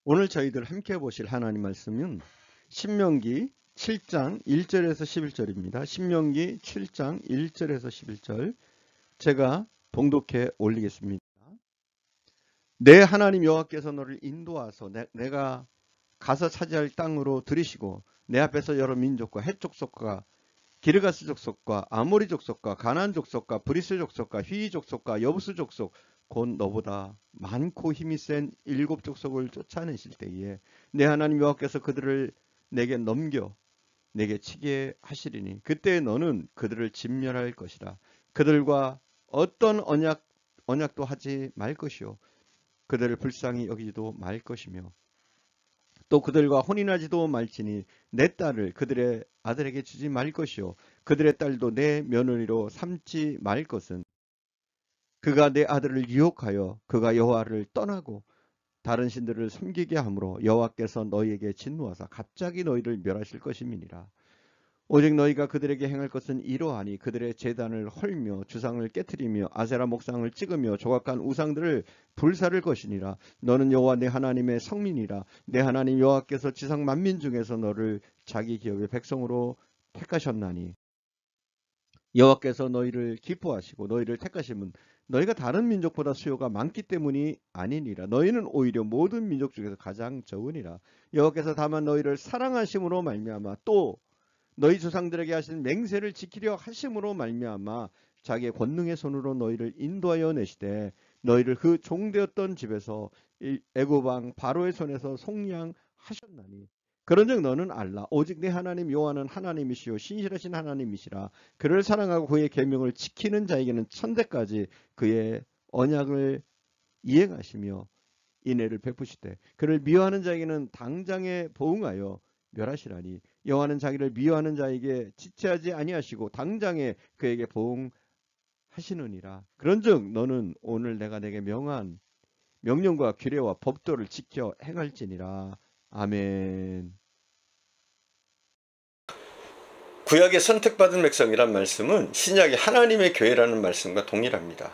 오늘 저희들 함께 보실 하나님 말씀은 신명기 7장 1절에서 11절입니다. 신명기 7장 1절에서 11절 제가 봉독해 올리겠습니다. 내 하나님 여호와께서 너를 인도하서 내가 가서 차지할 땅으로 들이시고 내 앞에서 여러 민족과 헷 족속과 기르가스 족속과 아모리 족속과 가나안 족속과 브리스 족속과 휘이 족속과 여부스 족속 곧 너보다 많고 힘이 센 7 족속을 쫓아내실 때에 내 하나님 여호와께서 그들을 내게 넘겨 내게 치게 하시리니 그때 너는 그들을 진멸할 것이라. 그들과 어떤 언약도 하지 말 것이요 그들을 불쌍히 여기지도 말 것이며 또 그들과 혼인하지도 말지니 내 딸을 그들의 아들에게 주지 말 것이요 그들의 딸도 내 며느리로 삼지 말 것은 그가 내 아들을 유혹하여 그가 여호와를 떠나고 다른 신들을 섬기게 함으로 여호와께서 너희에게 진노하사 갑자기 너희를 멸하실 것임이니라. 오직 너희가 그들에게 행할 것은 이러하니 그들의 제단을 헐며 주상을 깨트리며 아세라 목상을 찍으며 조각한 우상들을 불사를 것이니라. 너는 여호와 내 하나님의 성민이라. 내 하나님 여호와께서 지상 만민 중에서 너를 자기 기업의 백성으로 택하셨나니 여호와께서 너희를 기뻐하시고 너희를 택하심은 너희가 다른 민족보다 수요가 많기 때문이 아니니라. 너희는 오히려 모든 민족 중에서 가장 적으니라. 여호와께서 다만 너희를 사랑하심으로 말미암아 또 너희 조상들에게 하신 맹세를 지키려 하심으로 말미암아 자기의 권능의 손으로 너희를 인도하여 내시되 너희를 그 종되었던 집에서 애굽 왕 바로의 손에서 속량하셨나니 그런즉 너는 알라. 오직 내 하나님 여호와는 하나님이시요 신실하신 하나님이시라. 그를 사랑하고 그의 계명을 지키는 자에게는 천대까지 그의 언약을 이행하시며 인애를 베푸시되 그를 미워하는 자에게는 당장에 보응하여 멸하시라니 여호와는 자기를 미워하는 자에게 지체하지 아니하시고 당장에 그에게 보응하시느니라. 그런즉 너는 오늘 내가 내게 명한 명령과 규례와 법도를 지켜 행할지니라. 아멘. 구약의 선택받은 백성이란 말씀은 신약의 하나님의 교회라는 말씀과 동일합니다.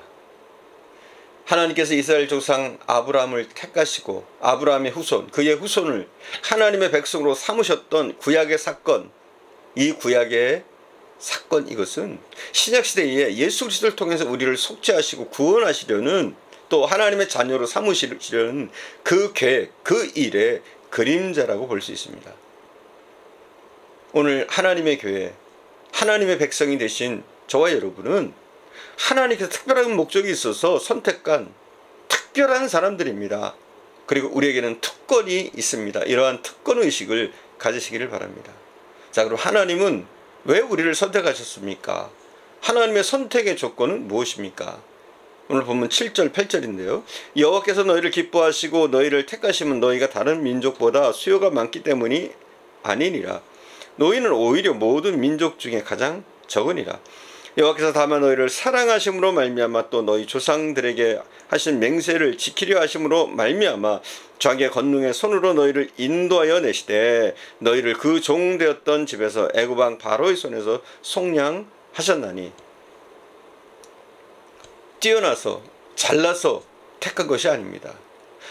하나님께서 이스라엘 조상 아브라함을 택하시고 아브라함의 후손, 그의 후손을 하나님의 백성으로 삼으셨던 구약의 사건, 이 구약의 사건 이것은 신약시대에 예수 그리스도를 통해서 우리를 속죄하시고 구원하시려는 또 하나님의 자녀로 삼으시려는 그 계획, 그 일의 그림자라고 볼 수 있습니다. 오늘 하나님의 교회, 하나님의 백성이 되신 저와 여러분은 하나님께서 특별한 목적이 있어서 선택한 특별한 사람들입니다. 그리고 우리에게는 특권이 있습니다. 이러한 특권의식을 가지시기를 바랍니다. 자, 그럼 하나님은 왜 우리를 선택하셨습니까? 하나님의 선택의 조건은 무엇입니까? 오늘 보면 7절 8절인데요. 여호와께서 너희를 기뻐하시고 너희를 택하시면 너희가 다른 민족보다 수요가 많기 때문이 아니니라. 너희는 오히려 모든 민족 중에 가장 적으니라. 여호와께서 다만 너희를 사랑하심으로 말미암아 또 너희 조상들에게 하신 맹세를 지키려 하심으로 말미암아 자기의 권능의 손으로 너희를 인도하여 내시되 너희를 그 종되었던 집에서 애굽 왕 바로의 손에서 속량하셨나니. 뛰어나서 잘나서 택한 것이 아닙니다.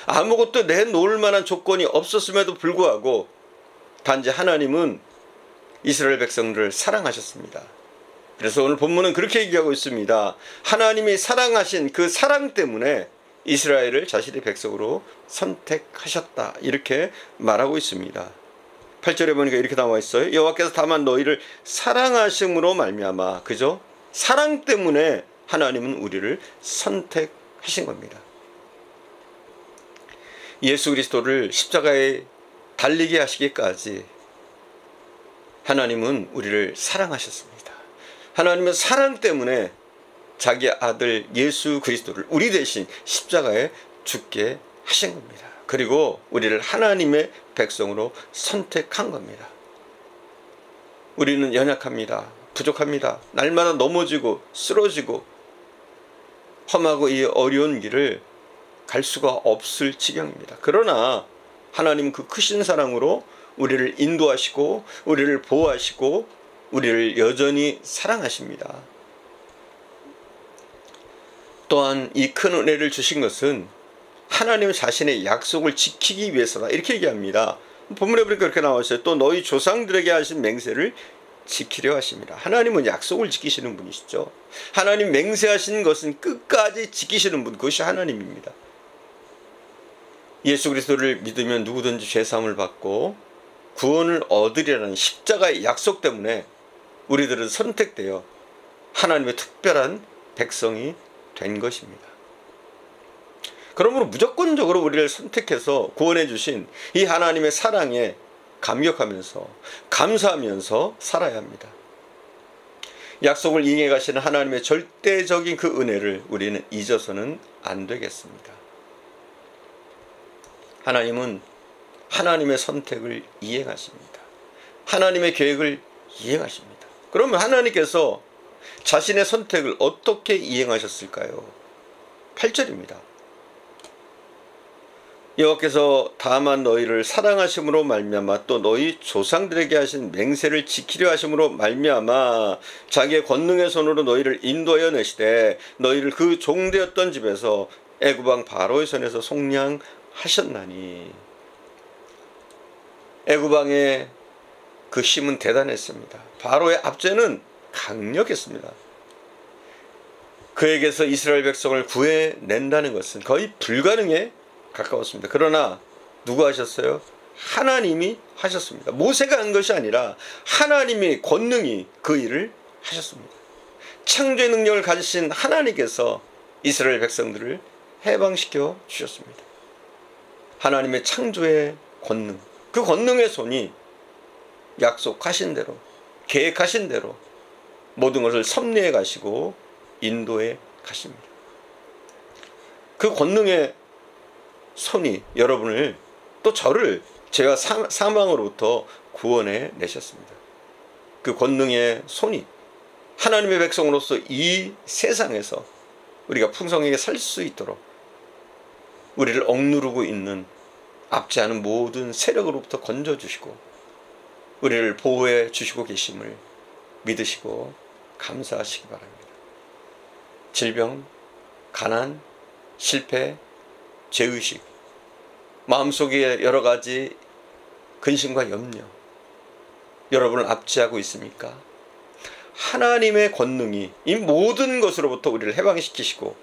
아무것도 내놓을 만한 조건이 없었음에도 불구하고 단지 하나님은 이스라엘 백성들을 사랑하셨습니다. 그래서 오늘 본문은 그렇게 얘기하고 있습니다. 하나님이 사랑하신 그 사랑 때문에 이스라엘을 자신의 백성으로 선택하셨다. 이렇게 말하고 있습니다. 8절에 보니까 이렇게 나와 있어요. 여호와께서 다만 너희를 사랑하심으로 말미암아. 그죠? 사랑 때문에 하나님은 우리를 선택하신 겁니다. 예수 그리스도를 십자가에 달리게 하시기까지 하나님은 우리를 사랑하셨습니다. 하나님은 사랑 때문에 자기 아들 예수 그리스도를 우리 대신 십자가에 죽게 하신 겁니다. 그리고 우리를 하나님의 백성으로 선택한 겁니다. 우리는 연약합니다. 부족합니다. 날마다 넘어지고 쓰러지고 험하고 이 어려운 길을 갈 수가 없을 지경입니다. 그러나 하나님 그 크신 사랑으로 우리를 인도하시고 우리를 보호하시고 우리를 여전히 사랑하십니다. 또한 이 큰 은혜를 주신 것은 하나님 자신의 약속을 지키기 위해서다. 이렇게 얘기합니다. 본문에 보니까 그렇게 나와 있어요. 또 너희 조상들에게 하신 맹세를 지키려 하십니다. 하나님은 약속을 지키시는 분이시죠. 하나님 맹세하신 것은 끝까지 지키시는 분, 그것이 하나님입니다. 예수 그리스도를 믿으면 누구든지 죄사함을 받고 구원을 얻으리라는 십자가의 약속 때문에 우리들은 선택되어 하나님의 특별한 백성이 된 것입니다. 그러므로 무조건적으로 우리를 선택해서 구원해 주신 이 하나님의 사랑에 감격하면서 감사하면서 살아야 합니다. 약속을 이행해 가시는 하나님의 절대적인 그 은혜를 우리는 잊어서는 안 되겠습니다. 하나님은 하나님의 선택을 이행하십니다. 하나님의 계획을 이행하십니다. 그러면 하나님께서 자신의 선택을 어떻게 이행하셨을까요? 8절입니다. 여호와께서 다만 너희를 사랑하심으로 말미암아 또 너희 조상들에게 하신 맹세를 지키려 하심으로 말미암아 자기의 권능의 손으로 너희를 인도하여 내시되 너희를 그 종되었던 집에서 애굽 왕 바로의 손에서 속량하셨나니. 애굽 왕의 그 힘은 대단했습니다. 바로의 압제는 강력했습니다. 그에게서 이스라엘 백성을 구해낸다는 것은 거의 불가능에 가까웠습니다. 그러나 누가 하셨어요? 하나님이 하셨습니다. 모세가 한 것이 아니라 하나님의 권능이 그 일을 하셨습니다. 창조의 능력을 가지신 하나님께서 이스라엘 백성들을 해방시켜 주셨습니다. 하나님의 창조의 권능, 그 권능의 손이 약속하신 대로, 계획하신 대로 모든 것을 섭리해 가시고 인도해 가십니다. 그 권능의 손이 여러분을 또 저를 죄와 사망으로부터 구원해 내셨습니다. 그 권능의 손이 하나님의 백성으로서 이 세상에서 우리가 풍성하게 살 수 있도록 우리를 억누르고 있는 압제하는 모든 세력으로부터 건져주시고 우리를 보호해 주시고 계심을 믿으시고 감사하시기 바랍니다. 질병, 가난, 실패, 죄의식, 마음속에 여러 가지 근심과 염려, 여러분을 압제하고 있습니까? 하나님의 권능이 이 모든 것으로부터 우리를 해방시키시고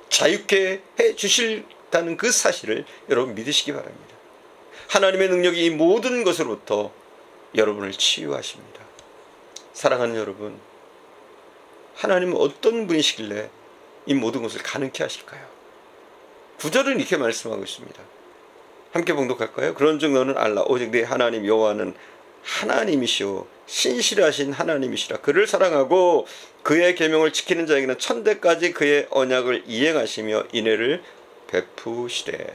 자유케 해 주실다는 그 사실을 여러분 믿으시기 바랍니다. 하나님의 능력이 이 모든 것으로부터 여러분을 치유하십니다. 사랑하는 여러분, 하나님은 어떤 분이시길래 이 모든 것을 가능케 하실까요? 9절은 이렇게 말씀하고 있습니다. 함께 봉독할까요? 그런즉 너는 알라 오직 네 하나님 여호와는 하나님이시오 신실하신 하나님이시라. 그를 사랑하고 그의 계명을 지키는 자에게는 천대까지 그의 언약을 이행하시며 인애를 베푸시되.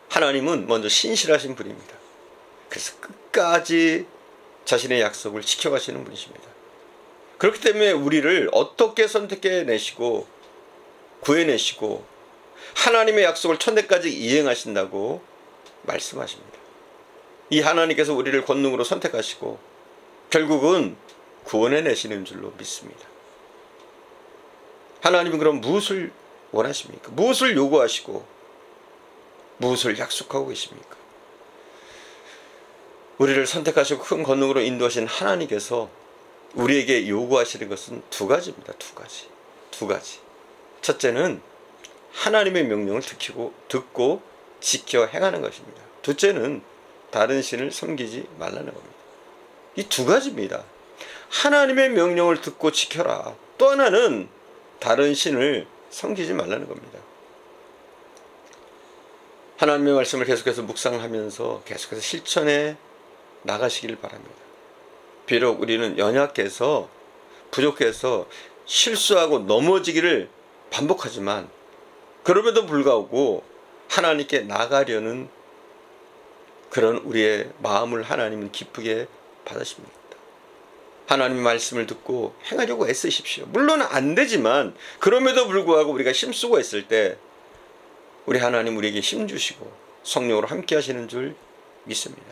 하나님은 먼저 신실하신 분입니다. 그래서 끝까지 자신의 약속을 지켜가시는 분이십니다. 그렇기 때문에 우리를 어떻게 선택해내시고 구해내시고 하나님의 약속을 천대까지 이행하신다고 말씀하십니다. 이 하나님께서 우리를 권능으로 선택하시고 결국은 구원해내시는 줄로 믿습니다. 하나님은 그럼 무엇을 원하십니까? 무엇을 요구하시고 무엇을 약속하고 계십니까? 우리를 선택하시고 큰 권능으로 인도하신 하나님께서 우리에게 요구하시는 것은 두 가지입니다. 두 가지. 첫째는 하나님의 명령을 듣고 지켜 행하는 것입니다. 둘째는 다른 신을 섬기지 말라는 겁니다. 이 두 가지입니다. 하나님의 명령을 듣고 지켜라. 또 하나는 다른 신을 섬기지 말라는 겁니다. 하나님의 말씀을 계속해서 묵상하면서 계속해서 실천해 나가시길 바랍니다. 비록 우리는 연약해서 부족해서 실수하고 넘어지기를 반복하지만 그럼에도 불구하고 하나님께 나가려는 그런 우리의 마음을 하나님은 기쁘게 받으십니다. 하나님의 말씀을 듣고 행하려고 애쓰십시오. 물론 안 되지만 그럼에도 불구하고 우리가 힘쓰고 있을 때 우리 하나님 우리에게 힘주시고 성령으로 함께 하시는 줄 믿습니다.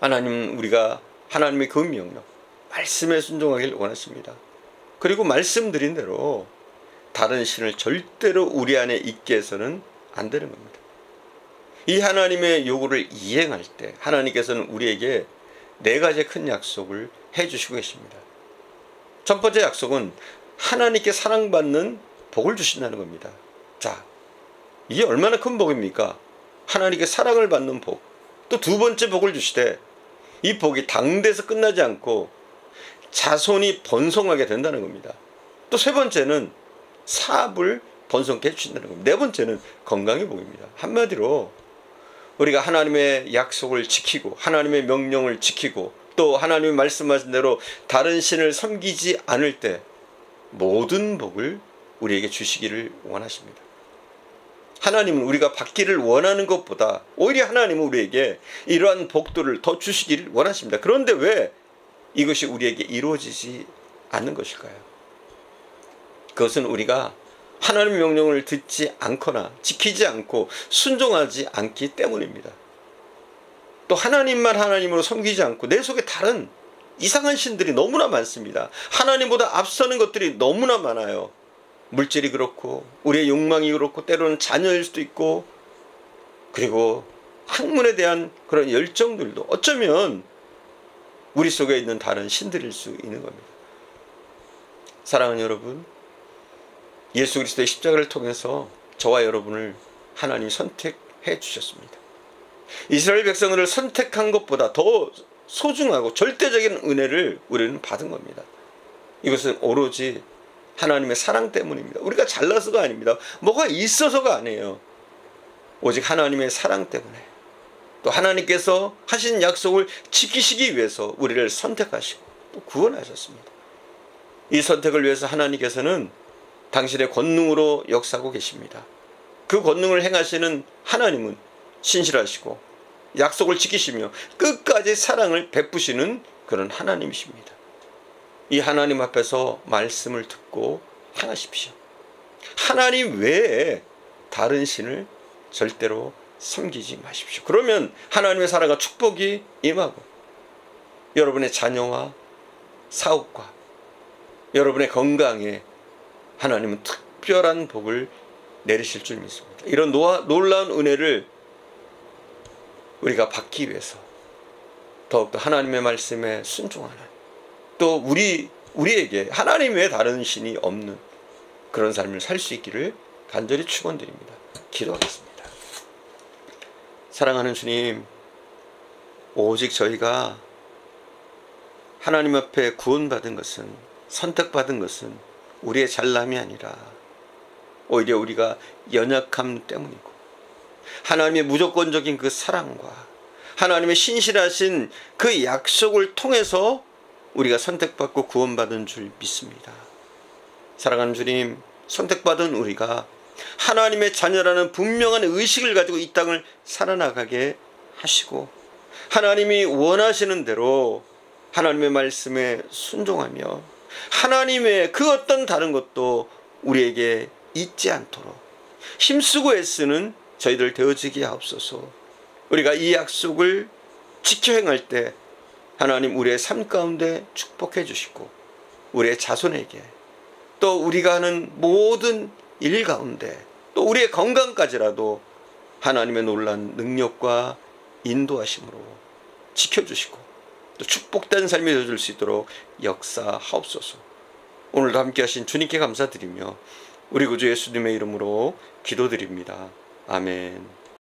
하나님은 우리가 하나님의 그 명령, 말씀에 순종하길 원하십니다. 그리고 말씀드린 대로 다른 신을 절대로 우리 안에 있게 해서는 안 되는 겁니다. 이 하나님의 요구를 이행할 때 하나님께서는 우리에게 4가지 큰 약속을 해주시고 계십니다. 첫 번째 약속은 하나님께 사랑받는 복을 주신다는 겁니다. 자, 이게 얼마나 큰 복입니까? 하나님께 사랑을 받는 복. 또 두 번째 복을 주시되 이 복이 당대에서 끝나지 않고 자손이 번성하게 된다는 겁니다. 또 세 번째는 사업을 번성케 해주신다는 겁니다. 네 번째는 건강의 복입니다. 한마디로 우리가 하나님의 약속을 지키고 하나님의 명령을 지키고 또 하나님이 말씀하신 대로 다른 신을 섬기지 않을 때 모든 복을 우리에게 주시기를 원하십니다. 하나님은 우리가 받기를 원하는 것보다 오히려 하나님은 우리에게 이러한 복들을 더 주시기를 원하십니다. 그런데 왜 이것이 우리에게 이루어지지 않는 것일까요? 그것은 우리가 하나님의 명령을 듣지 않거나 지키지 않고 순종하지 않기 때문입니다. 또 하나님만 하나님으로 섬기지 않고 내 속에 다른 이상한 신들이 너무나 많습니다. 하나님보다 앞서는 것들이 너무나 많아요. 물질이 그렇고 우리의 욕망이 그렇고 때로는 자녀일 수도 있고 그리고 학문에 대한 그런 열정들도 어쩌면 우리 속에 있는 다른 신들일 수 있는 겁니다. 사랑하는 여러분, 예수 그리스도의 십자가를 통해서 저와 여러분을 하나님이 선택해 주셨습니다. 이스라엘 백성을 선택한 것보다 더 소중하고 절대적인 은혜를 우리는 받은 겁니다. 이것은 오로지 하나님의 사랑 때문입니다. 우리가 잘나서가 아닙니다. 뭐가 있어서가 아니에요. 오직 하나님의 사랑 때문에 또 하나님께서 하신 약속을 지키시기 위해서 우리를 선택하시고 또 구원하셨습니다. 이 선택을 위해서 하나님께서는 당신의 권능으로 역사하고 계십니다. 그 권능을 행하시는 하나님은 신실하시고 약속을 지키시며 끝까지 사랑을 베푸시는 그런 하나님이십니다. 이 하나님 앞에서 말씀을 듣고 행하십시오. 하나님 외에 다른 신을 절대로 섬기지 마십시오. 그러면 하나님의 사랑과 축복이 임하고 여러분의 자녀와 사업과 여러분의 건강에 하나님은 특별한 복을 내리실 줄 믿습니다. 이런 놀라운 은혜를 우리가 받기 위해서 더욱더 하나님의 말씀에 순종하는 또 우리에게 하나님 외에 다른 신이 없는 그런 삶을 살 수 있기를 간절히 축원드립니다. 기도하겠습니다. 사랑하는 주님, 오직 저희가 하나님 앞에 구원받은 것은 선택받은 것은 우리의 잘남이 아니라 오히려 우리가 연약함 때문이고 하나님의 무조건적인 그 사랑과 하나님의 신실하신 그 약속을 통해서 우리가 선택받고 구원받은 줄 믿습니다. 사랑하는 주님, 선택받은 우리가 하나님의 자녀라는 분명한 의식을 가지고 이 땅을 살아나가게 하시고 하나님이 원하시는 대로 하나님의 말씀에 순종하며 하나님의 그 어떤 다른 것도 우리에게 잊지 않도록 힘쓰고 애쓰는 저희들 되어지게 하옵소서. 우리가 이 약속을 지켜 행할 때 하나님 우리의 삶 가운데 축복해 주시고 우리의 자손에게 또 우리가 하는 모든 일 가운데 또 우리의 건강까지라도 하나님의 놀라운 능력과 인도하심으로 지켜주시고 또 축복된 삶이 되어줄 수 있도록 역사하옵소서. 오늘도 함께 하신 주님께 감사드리며 우리 구주 예수님의 이름으로 기도드립니다. 아멘.